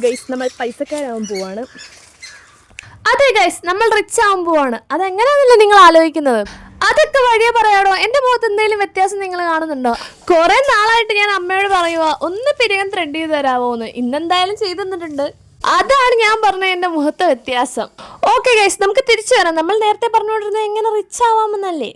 Guys നമ്മൾ പൈസക്കാരാവാൻ പോവാണ്. അതെ ഗൈസ്, നമ്മൾ റിച്ച് ആവാൻ പോവാണ്. അതെങ്ങനെയാണല്ലേ നിങ്ങൾ ആലോചിക്കുന്നത്? അതൊക്കെ വഴിയെ പറയാടോ. എന്റെ മുഖത്ത് എന്തെങ്കിലും വ്യത്യാസം നിങ്ങൾ കാണുന്നുണ്ടോ? കുറെ നാളായിട്ട് ഞാൻ അമ്മയോട് പറയുക ഒന്ന് പിരികം ത്രെഡ് ചെയ്ത് തരാമോന്ന്. ഇന്നെന്തായാലും ചെയ്തു തന്നിട്ടുണ്ട്. അതാണ് ഞാൻ പറഞ്ഞ എന്റെ മുഖത്തെ വ്യത്യാസം. ഓക്കെ ഗൈസ്, നമുക്ക് തിരിച്ചു വരാം. നമ്മൾ നേരത്തെ പറഞ്ഞുകൊണ്ടിരുന്നത് എങ്ങനെ റിച്ച് ആവാമെന്നല്ലേ.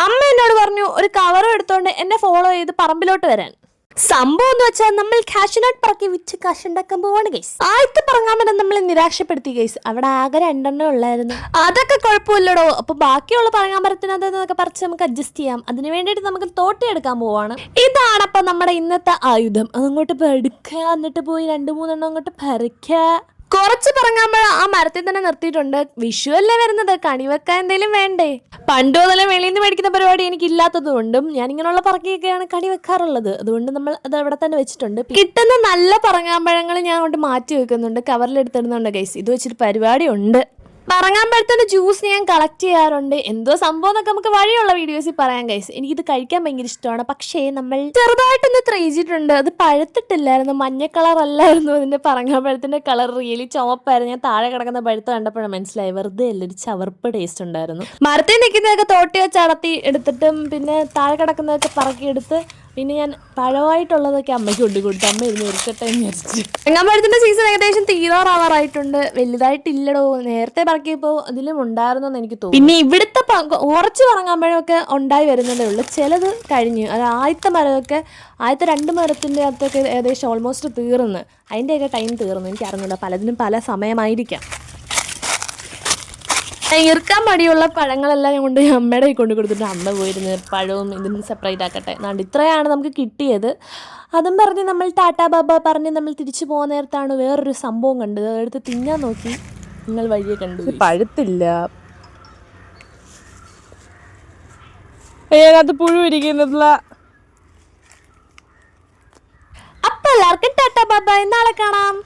അമ്മ എന്നോട് പറഞ്ഞു ഒരു കവറും എടുത്തോണ്ട് എന്നെ ഫോളോ ചെയ്ത് പറമ്പിലോട്ട് വരാൻ. സംഭവം എന്ന് വെച്ചാൽ നമ്മൾ കാഷ്നട്ട് പറക്കി വിറ്റ് കാശുണ്ടാക്കാൻ പോവാണ് ഗൈസ്. ആദ്യത്തെ പറങ്ങാമരം നമ്മളെ നിരാശപ്പെടുത്തി ഗൈസ്. അവിടെ ആകെ 2 ഉള്ളായിരുന്നു. അതൊക്കെ കുഴപ്പമില്ലടോ. അപ്പൊ ബാക്കിയുള്ള പറങ്ങാമരത്തിനകത്തൊക്കെ പറിച്ച് നമുക്ക് അഡ്ജസ്റ്റ് ചെയ്യാം. അതിന് വേണ്ടിയിട്ട് നമുക്ക് തോട്ടിയെടുക്കാൻ പോവാണ്. ഇതാണ് അപ്പൊ നമ്മുടെ ഇന്നത്തെ ആയുധം. അതങ്ങോട്ട് എടുക്കുക, എന്നിട്ട് പോയി 2-3 അങ്ങോട്ട് പറിക്കുക. കുറച്ച് പറങ്ങാമ്പഴം ആ മരത്തിൽ തന്നെ നിർത്തിയിട്ടുണ്ട്. വിഷു അല്ലേ വരുന്നത്, കണിവെക്കാൻ എന്തെങ്കിലും വേണ്ടേ? പണ്ട് മുതലേ വെളിയിൽ നിന്ന് മേടിക്കുന്ന പരിപാടി എനിക്ക് ഇല്ലാത്തത് കൊണ്ടും ഞാൻ ഇങ്ങനെയുള്ള പറക്കിയൊക്കെയാണ് കണി വെക്കാറുള്ളത്. അതുകൊണ്ട് നമ്മൾ അത് അവിടെ തന്നെ വെച്ചിട്ടുണ്ട്. കിട്ടുന്ന നല്ല പറങ്ങാമ്പഴങ്ങൾ ഞാൻ കൊണ്ട് മാറ്റി വെക്കുന്നുണ്ട്, കവറിലെടുത്തിടുന്നുണ്ട് ഗൈസ്. ഇത് വെച്ചിട്ട് പരിപാടി ഉണ്ട്. പറങ്ങാമ്പഴത്തിന്റെ ജ്യൂസ് ഞാൻ കളക്ട് ചെയ്യാറുണ്ട്. എന്തോ സംഭവം എന്നൊക്കെ നമുക്ക് വഴിയുള്ള വീഡിയോസിൽ പറയാം ഗൈസ്. എനിക്കിത് കഴിക്കാൻ ഭയങ്കര ഇഷ്ടമാണ്. പക്ഷേ നമ്മൾ ചെറുതായിട്ടൊന്ന് ത്രയിച്ചിട്ടുണ്ട്. അത് പഴുത്തിട്ടില്ലായിരുന്നു, മഞ്ഞ കളർ അല്ലായിരുന്നു അതിന്റെ പറങ്ങാമ്പഴത്തിന്റെ കളർ. റിയലി ചുവപ്പായിരുന്നു. ഞാൻ താഴെ കിടക്കുന്ന പഴുത്ത് കണ്ടപ്പോഴാണ് മനസ്സിലായി, വെറുതെ അല്ല, ഒരു ചവർപ്പ് ടേസ്റ്റ് ഉണ്ടായിരുന്നു. മരത്തിൽ നിൽക്കുന്നതൊക്കെ തോട്ടി വെച്ച് അടത്തി എടുത്തിട്ടും പിന്നെ താഴെ കിടക്കുന്നതൊക്കെ പറക്കിയെടുത്ത് പിന്നെ ഞാൻ പഴമായിട്ടുള്ളതൊക്കെ അമ്മയ്ക്ക് കൊണ്ടുകൊടുത്തു. അമ്മ ഇരുന്ന് എടുക്കട്ടെ എന്ന് വിചാരിച്ചു. പറങ്ങാമ്പഴത്തിന്റെ സീസൺ ഏകദേശം തീരാറാവാറായിട്ടുണ്ട്. വലുതായിട്ടില്ലടോ. നേരത്തെ പറക്കിയപ്പോൾ അതിലും ഉണ്ടായിരുന്നു എന്ന് എനിക്ക് തോന്നുന്നു. പിന്നെ ഇവിടുത്തെ കുറച്ച് പറങ്ങാമ്പഴമൊക്കെ ഉണ്ടായി വരുന്നതേ ഉള്ളൂ. ചിലത് കഴിഞ്ഞു. അത് ആദ്യത്തെ മരമൊക്കെ, ആദ്യത്തെ 2 മരത്തിൻ്റെ അകത്തൊക്കെ ഏകദേശം ഓൾമോസ്റ്റ് തീർന്ന്. അതിൻ്റെയൊക്കെ ടൈം തീർന്നു. എനിക്ക് അറിഞ്ഞില്ല, പലതിനും പല സമയമായിരിക്കാം. ഈർക്കാൻ മടിയുള്ള പഴങ്ങളെല്ലാം കൊണ്ട് അമ്മയുടെ കൊണ്ട് കൊടുത്തിട്ട് അമ്മ പോയിരുന്ന് പഴവും ഇതിന് സെപ്പറേറ്റ് ആക്കട്ടെ. അതുകൊണ്ട് ഇത്രയാണ് നമുക്ക് കിട്ടിയത്. അതും പറഞ്ഞ് നമ്മൾ ടാറ്റാ ബാബ പറഞ്ഞ് നമ്മൾ തിരിച്ചു പോകുന്ന നേരത്താണ് വേറൊരു സംഭവം കണ്ടത്. അതെടുത്ത് തിന്നാൻ നോക്കി, നിങ്ങൾ വഴിയെ കണ്ടു. പഴുത്തില്ല, അതിനകത്ത് പുഴു ഇരിക്കുന്നില്ല. അപ്പൊ എല്ലാവർക്കും ടാറ്റാ ബാബ, നാളെ കാണാം.